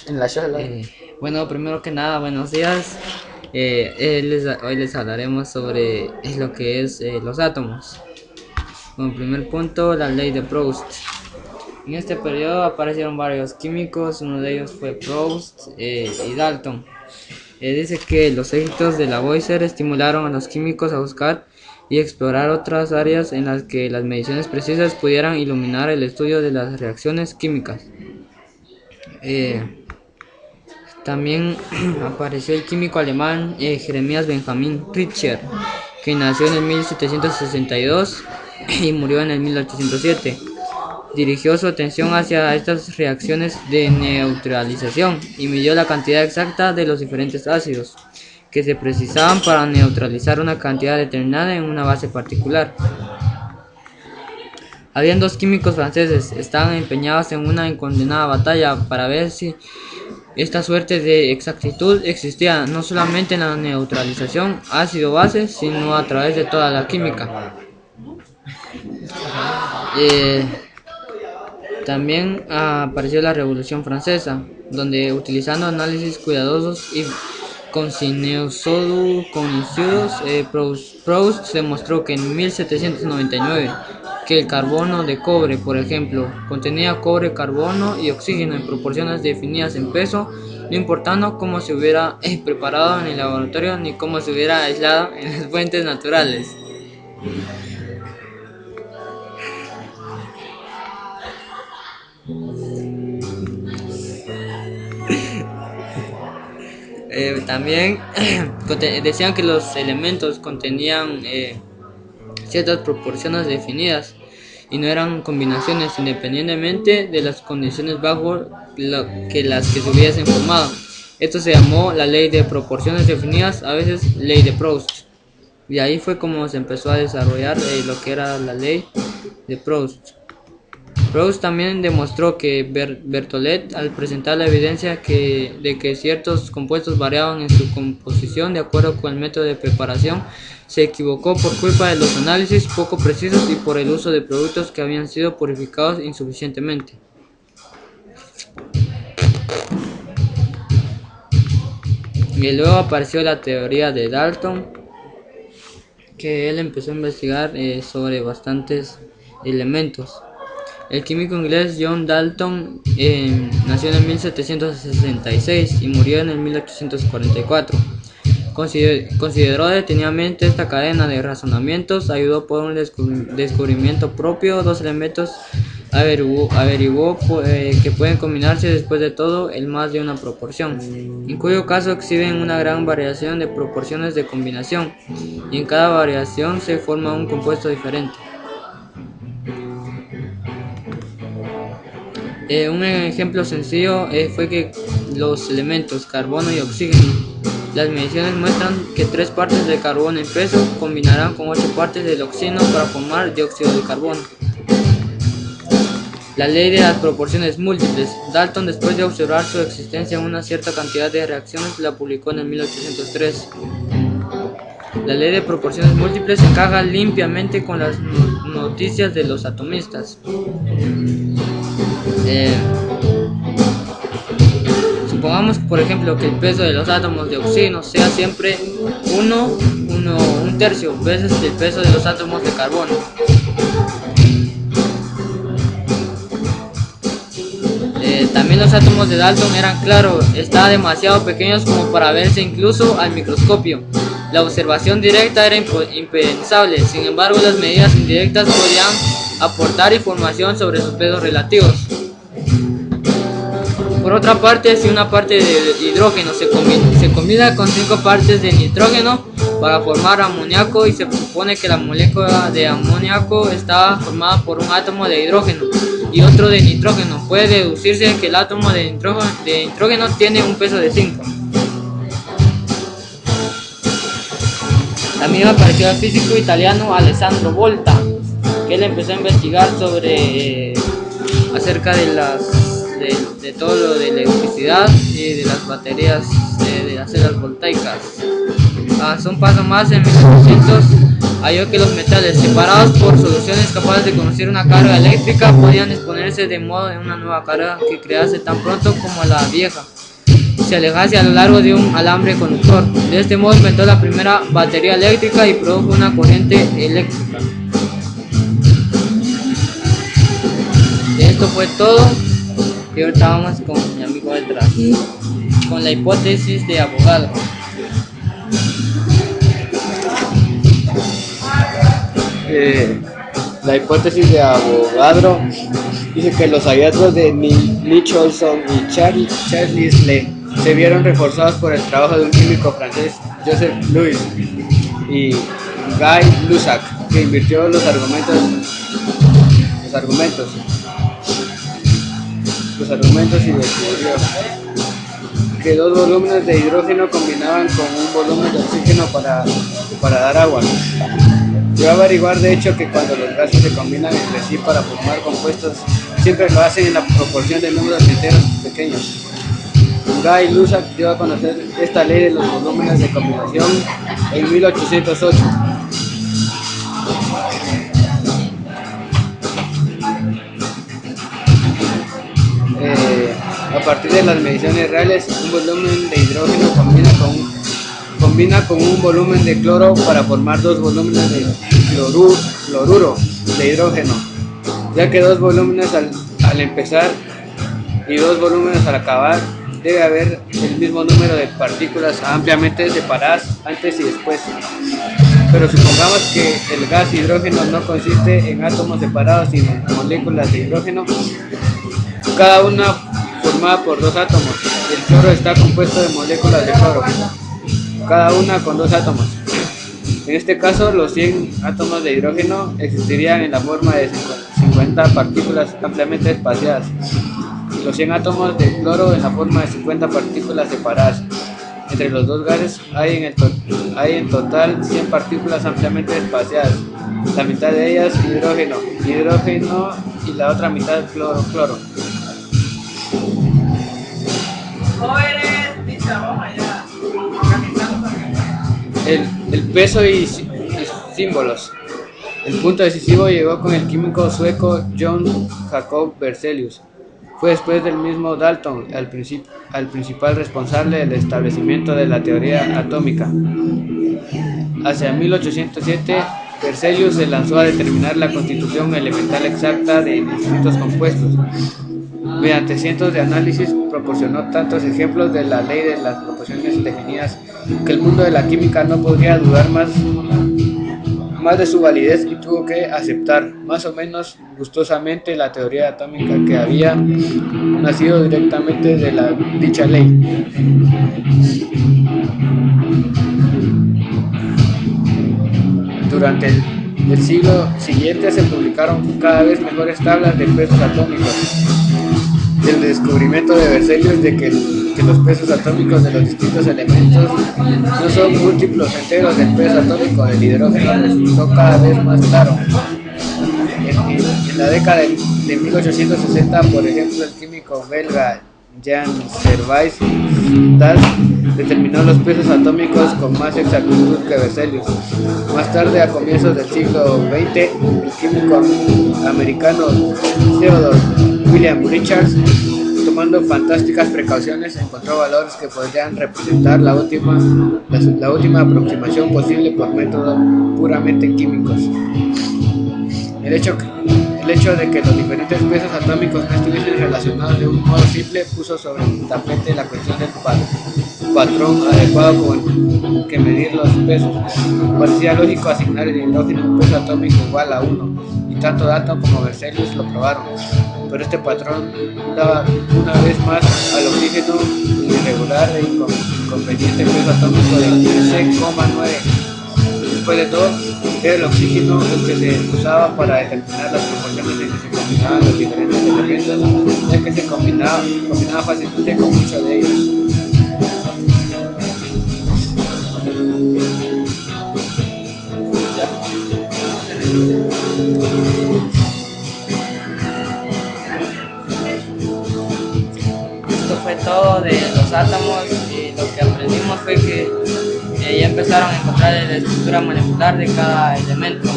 En la charla. Bueno, primero que nada, buenos días. Hoy les hablaremos sobre lo que es los átomos. Como primer punto, la ley de Proust. En este periodo aparecieron varios químicos, uno de ellos fue Proust y Dalton. Dice que los éxitos de Lavoisier estimularon a los químicos a buscar y explorar otras áreas en las que las mediciones precisas pudieran iluminar el estudio de las reacciones químicas. También apareció el químico alemán Jeremías Benjamin Richter, que nació en el 1762 y murió en el 1807. Dirigió su atención hacia estas reacciones de neutralización y midió la cantidad exacta de los diferentes ácidos que se precisaban para neutralizar una cantidad determinada en una base particular. Habían dos químicos franceses, estaban empeñados en una incondenada batalla para ver si esta suerte de exactitud existía no solamente en la neutralización ácido-base, sino a través de toda la química. También apareció la Revolución Francesa, donde utilizando análisis cuidadosos y concienzudos, Proust demostró que en 1799 que el carbono de cobre, por ejemplo, contenía cobre, carbono y oxígeno en proporciones definidas en peso, no importando cómo se hubiera preparado en el laboratorio ni cómo se hubiera aislado en las fuentes naturales. También decían que los elementos contenían ciertas proporciones definidas y no eran combinaciones independientemente de las condiciones bajo las que se hubiesen formado. Esto se llamó la ley de proporciones definidas, a veces ley de Proust. Y ahí fue como se empezó a desarrollar lo que era la ley de Proust. Proust también demostró que Berthollet, al presentar la evidencia de que ciertos compuestos variaban en su composición de acuerdo con el método de preparación, se equivocó por culpa de los análisis poco precisos y por el uso de productos que habían sido purificados insuficientemente. Y luego apareció la teoría de Dalton, que él empezó a investigar sobre bastantes elementos. El químico inglés John Dalton nació en el 1766 y murió en el 1844. Consideró detenidamente esta cadena de razonamientos, ayudó por un descubrimiento propio, dos elementos averiguó que pueden combinarse después de todo en más de una proporción, en cuyo caso exhiben una gran variación de proporciones de combinación, y en cada variación se forma un compuesto diferente. Un ejemplo sencillo fue que los elementos carbono y oxígeno, las mediciones muestran que 3 partes de carbono en peso combinarán con 8 partes del oxígeno para formar dióxido de carbono. La ley de las proporciones múltiples. Dalton, después de observar su existencia en una cierta cantidad de reacciones, la publicó en el 1803. La ley de proporciones múltiples encaja limpiamente con las noticias de los atomistas. Supongamos, por ejemplo, que el peso de los átomos de oxígeno sea siempre un tercio veces el peso de los átomos de carbono. También los átomos de Dalton eran claros, estaban demasiado pequeños como para verse incluso al microscopio. La observación directa era impensable, sin embargo las medidas indirectas podían aportar información sobre sus pesos relativos. Por otra parte, si una parte de hidrógeno se combina con 5 partes de nitrógeno para formar amoníaco, y se supone que la molécula de amoníaco estaba formada por un átomo de hidrógeno y otro de nitrógeno, puede deducirse que el átomo de nitrógeno tiene un peso de 5. También apareció el físico italiano Alessandro Volta, que él empezó a investigar acerca de todo lo de electricidad y de las baterías de las celdas voltaicas. Un paso más, en 1800 halló que los metales, separados por soluciones capaces de conducir una carga eléctrica, podían exponerse de modo de una nueva carga que crease tan pronto como la vieja se alejase a lo largo de un alambre conductor. De este modo inventó la primera batería eléctrica y produjo una corriente eléctrica. Esto fue todo. Y ahorita vamos con mi amigo detrás, con la hipótesis de Avogadro. La hipótesis de Avogadro dice que los hallazgos de Nicholson y Charles Lee se vieron reforzados por el trabajo de un químico francés, Joseph Louis, y Guy Lussac, que invirtió los argumentos y descubrió que dos volúmenes de hidrógeno combinaban con un volumen de oxígeno para dar agua. Llegó a averiguar de hecho que cuando los gases se combinan entre sí para formar compuestos, siempre lo hacen en la proporción de números enteros pequeños. Guy Lussac dio a conocer esta ley de los volúmenes de combinación en 1808. A partir de las mediciones reales, un volumen de hidrógeno combina con un volumen de cloro para formar dos volúmenes de cloruro de hidrógeno, ya que dos volúmenes al empezar y dos volúmenes al acabar debe haber el mismo número de partículas ampliamente separadas antes y después. Pero supongamos que el gas hidrógeno no consiste en átomos separados sino en moléculas de hidrógeno, cada una formada por dos átomos. El cloro está compuesto de moléculas de cloro, cada una con dos átomos. En este caso, los 100 átomos de hidrógeno existirían en la forma de 50 partículas ampliamente espaciadas, y los 100 átomos de cloro en la forma de 50 partículas separadas. Entre los dos gases hay en total 100 partículas ampliamente espaciadas, la mitad de ellas hidrógeno y la otra mitad cloro. El peso y símbolos. El punto decisivo llegó con el químico sueco John Jacob Berzelius. Fue después del mismo Dalton el principal responsable del establecimiento de la teoría atómica. Hacia 1807, Berzelius se lanzó a determinar la constitución elemental exacta de distintos compuestos. Mediante cientos de análisis proporcionó tantos ejemplos de la ley de las proporciones definidas que el mundo de la química no podría dudar más de su validez y tuvo que aceptar, más o menos gustosamente, la teoría atómica que había nacido directamente de dicha ley. Durante el siglo siguiente se publicaron cada vez mejores tablas de pesos atómicos. El descubrimiento de Berzelius de que los pesos atómicos de los distintos elementos no son múltiplos enteros del peso atómico del hidrógeno resultó cada vez más claro. En la década de 1860, por ejemplo, el químico belga Jean Servais determinó los pesos atómicos con más exactitud que Berzelius. Más tarde, a comienzos del siglo XX, el químico americano Theodore William Richards, tomando fantásticas precauciones, encontró valores que podrían representar la última aproximación posible por métodos puramente químicos. El hecho de que los diferentes pesos atómicos no estuviesen relacionados de un modo simple puso sobre el tapete la cuestión del patrón adecuado con que medir los pesos. Parecía lógico asignar el hidrógeno un peso atómico igual a 1, y tanto Dalton como Berzelius lo probaron, pero este patrón daba una vez más al oxígeno un irregular e inconveniente peso atómico de 15,9. Después de todo, era el oxígeno el que se usaba para determinar las proporciones en que se combinaban los diferentes elementos, ya que se combinaba fácilmente con muchos de ellos. Esto fue todo de los átomos, y lo que aprendimos fue que ya empezaron a encontrar la estructura molecular de cada elemento.